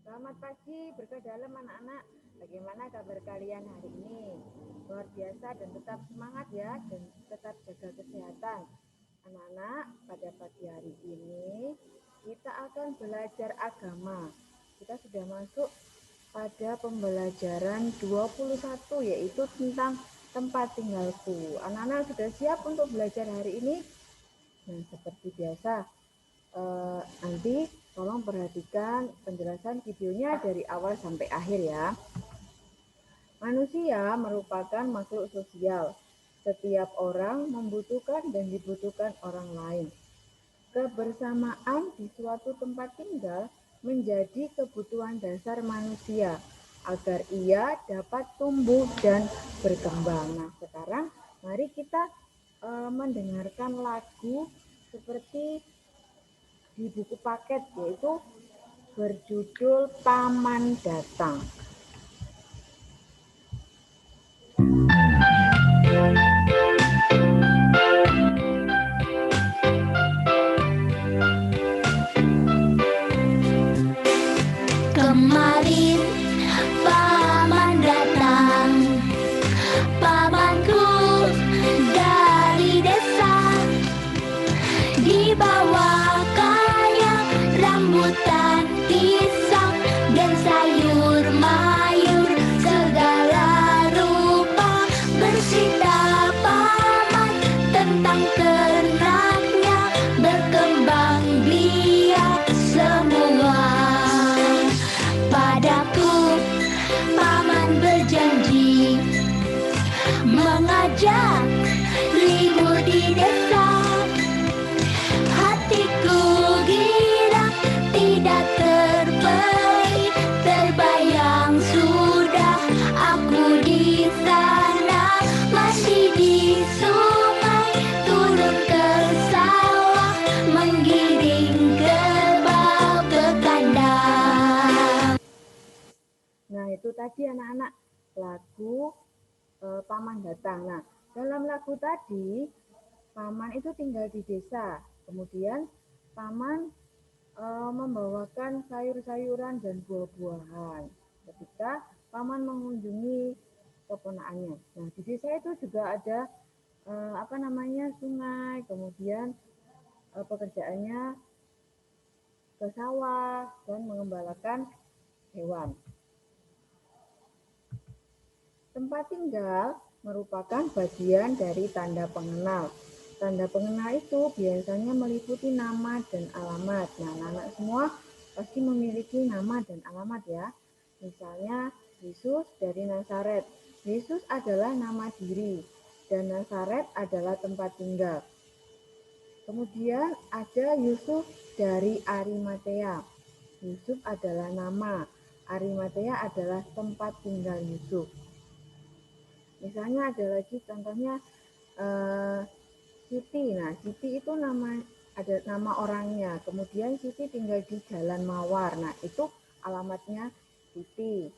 Selamat pagi, berkah dalam anak-anak. Bagaimana kabar kalian hari ini? Luar biasa dan tetap semangat ya, dan tetap jaga kesehatan. Anak-anak, pada pagi hari ini kita akan belajar agama. Kita sudah masuk pada pembelajaran 21, yaitu tentang tempat tinggalku. Anak-anak sudah siap untuk belajar hari ini? Nah, seperti biasa, nanti tolong perhatikan penjelasan videonya dari awal sampai akhir ya. Manusia merupakan makhluk sosial. Setiap orang membutuhkan dan dibutuhkan orang lain. Kebersamaan di suatu tempat tinggal menjadi kebutuhan dasar manusia agar ia dapat tumbuh dan berkembang. Nah, sekarang mari kita mendengarkan lagu seperti di buku paket, yaitu berjudul Paman Datang. Kemarin paman datang, pamanku dari desa, dibawa kaya rambutan pisang dan sayur mayur segala rupa. Bercerita paman tentang ternaknya, berkembang biak semua. Padaku paman berjanji mengajak libur di desa. Hatiku girang tidak terbayang sudah aku di sana, mandi di sungai, turun ke sawah, menggiring kerbau ke kandang. Nah, itu tadi anak-anak lagu Paman Datang. Nah, dalam lagu tadi paman itu tinggal di desa. Kemudian paman membawakan sayur-sayuran dan buah-buahan ketika paman mengunjungi keponakannya. Nah, di desa itu juga ada sungai, kemudian pekerjaannya ke sawah dan mengembalakan hewan. Tempat tinggal merupakan bagian dari tanda pengenal. Tanda pengenal itu biasanya meliputi nama dan alamat. Nah, anak-anak semua pasti memiliki nama dan alamat ya. Misalnya Yesus dari Nazaret. Yesus adalah nama diri dan Nazaret adalah tempat tinggal. Kemudian ada Yusuf dari Arimatea. Yusuf adalah nama, Arimatea adalah tempat tinggal Yusuf. Misalnya ada lagi contohnya Siti. Nah, Siti itu ada nama orangnya. Kemudian Siti tinggal di Jalan Mawar. Nah, itu alamatnya Siti.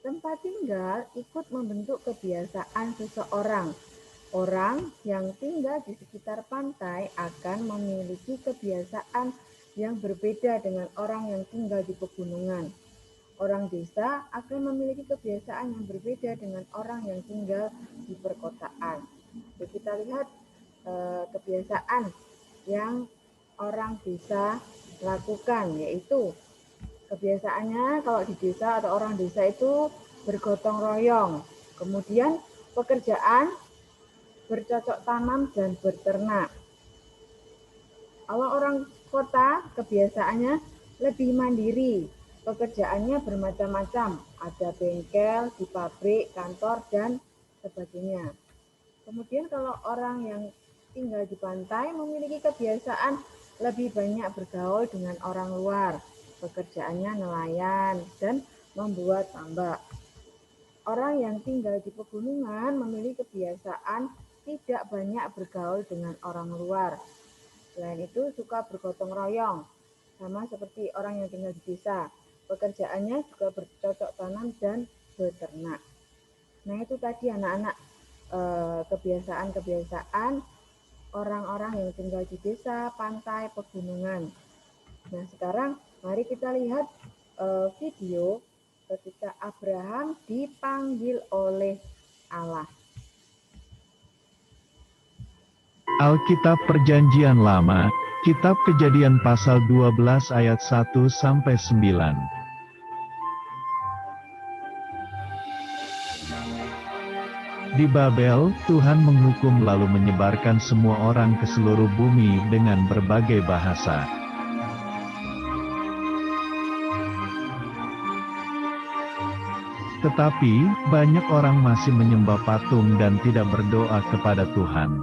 Tempat tinggal ikut membentuk kebiasaan seseorang. Orang yang tinggal di sekitar pantai akan memiliki kebiasaan yang berbeda dengan orang yang tinggal di pegunungan. Orang desa akan memiliki kebiasaan yang berbeda dengan orang yang tinggal di perkotaan. Jadi kita lihat kebiasaan yang orang desa lakukan, yaitu kebiasaannya kalau di desa atau orang desa itu bergotong royong. Kemudian pekerjaan bercocok tanam dan berternak. Kalau orang kota kebiasaannya lebih mandiri, pekerjaannya bermacam-macam, ada bengkel, di pabrik, kantor, dan sebagainya. Kemudian kalau orang yang tinggal di pantai memiliki kebiasaan lebih banyak bergaul dengan orang luar, pekerjaannya nelayan dan membuat tambak. Orang yang tinggal di pegunungan memiliki kebiasaan tidak banyak bergaul dengan orang luar. Selain itu suka bergotong royong, sama seperti orang yang tinggal di desa. Pekerjaannya juga bercocok tanam dan beternak. Nah, itu tadi anak-anak kebiasaan-kebiasaan orang-orang yang tinggal di desa, pantai, pegunungan. Nah, sekarang mari kita lihat video ketika Abraham dipanggil oleh Allah. Alkitab Perjanjian Lama, Kitab Kejadian pasal 12 ayat 1 sampai 9. Di Babel, Tuhan menghukum lalu menyebarkan semua orang ke seluruh bumi dengan berbagai bahasa. Tetapi, banyak orang masih menyembah patung dan tidak berdoa kepada Tuhan.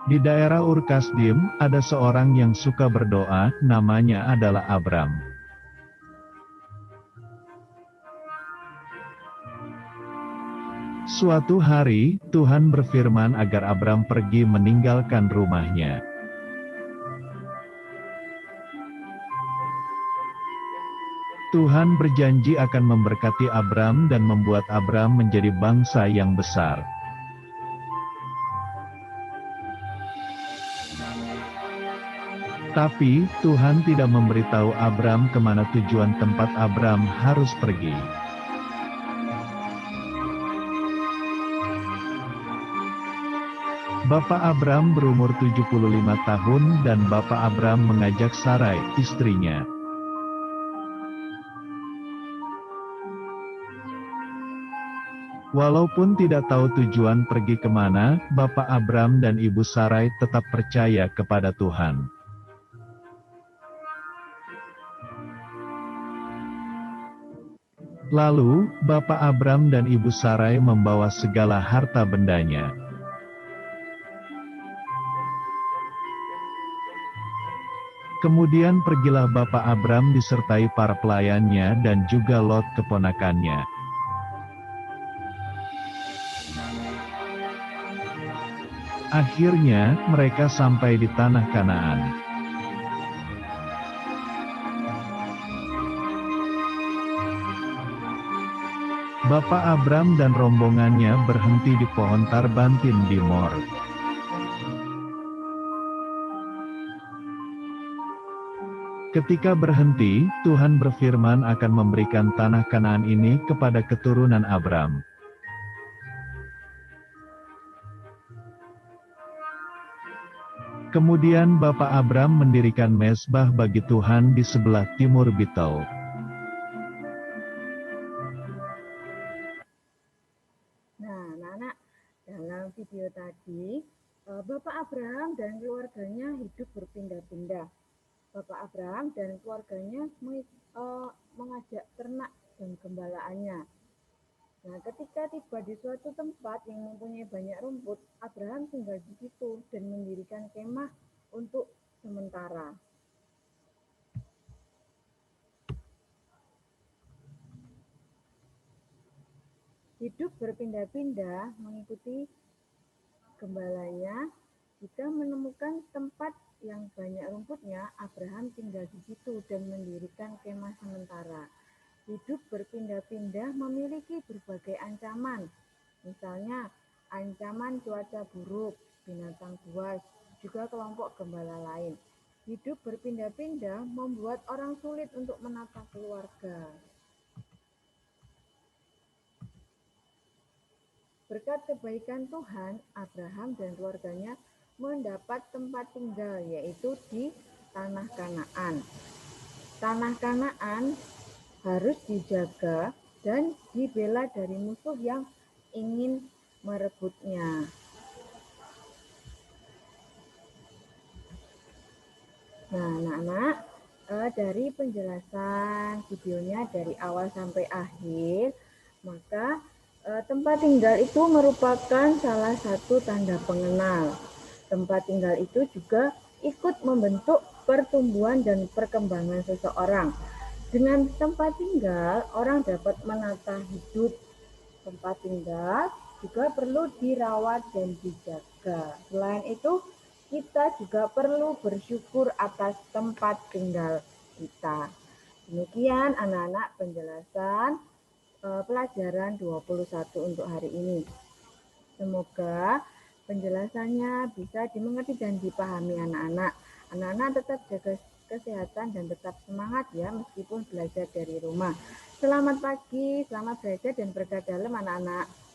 Di daerah Ur-Kasdim, ada seorang yang suka berdoa, namanya adalah Abram. Suatu hari, Tuhan berfirman agar Abram pergi meninggalkan rumahnya. Tuhan berjanji akan memberkati Abram dan membuat Abram menjadi bangsa yang besar. Tapi, Tuhan tidak memberitahu Abram kemana tujuan tempat Abram harus pergi. Bapak Abram berumur 75 tahun dan Bapak Abram mengajak Sarai, istrinya. Walaupun tidak tahu tujuan pergi kemana, Bapak Abram dan Ibu Sarai tetap percaya kepada Tuhan. Lalu, Bapak Abram dan Ibu Sarai membawa segala harta bendanya. Kemudian pergilah Bapak Abram disertai para pelayannya dan juga Lot keponakannya. Akhirnya, mereka sampai di tanah Kanaan. Bapak Abram dan rombongannya berhenti di pohon tarbantin di Mor. Ketika berhenti, Tuhan berfirman akan memberikan tanah Kanaan ini kepada keturunan Abram. Kemudian Bapak Abram mendirikan mezbah bagi Tuhan di sebelah timur Betel. Nah, anak-anak, dalam video tadi, Bapak Abraham dan keluarganya hidup berpindah-pindah. Bapak Abraham dan keluarganya mengajak ternak dan gembalaannya. Nah, ketika tiba di suatu tempat yang mempunyai banyak rumput, Abraham tinggal di situ dan mendirikan kemah untuk sementara. Hidup berpindah-pindah mengikuti gembalanya. Jika menemukan tempat yang banyak rumputnya, Abraham tinggal di situ dan mendirikan kemah sementara. Hidup berpindah-pindah memiliki berbagai ancaman, misalnya ancaman cuaca buruk, binatang buas, juga kelompok gembala lain. Hidup berpindah-pindah membuat orang sulit untuk menata keluarga. Berkat kebaikan Tuhan, Abraham dan keluarganya mendapat tempat tinggal, yaitu di tanah Kanaan. Tanah Kanaan harus dijaga dan dibela dari musuh yang ingin merebutnya. Nah, anak-anak, dari penjelasan videonya dari awal sampai akhir, maka tempat tinggal itu merupakan salah satu tanda pengenal. Tempat tinggal itu juga ikut membentuk pertumbuhan dan perkembangan seseorang. Dengan tempat tinggal, orang dapat menata hidup. Tempat tinggal juga perlu dirawat dan dijaga. Selain itu, kita juga perlu bersyukur atas tempat tinggal kita. Demikian anak-anak penjelasan pelajaran 21 untuk hari ini. Semoga penjelasannya bisa dimengerti dan dipahami anak-anak. Anak-anak tetap jaga kesehatan dan tetap semangat ya meskipun belajar dari rumah. Selamat pagi, selamat belajar dan berkah dalam anak-anak.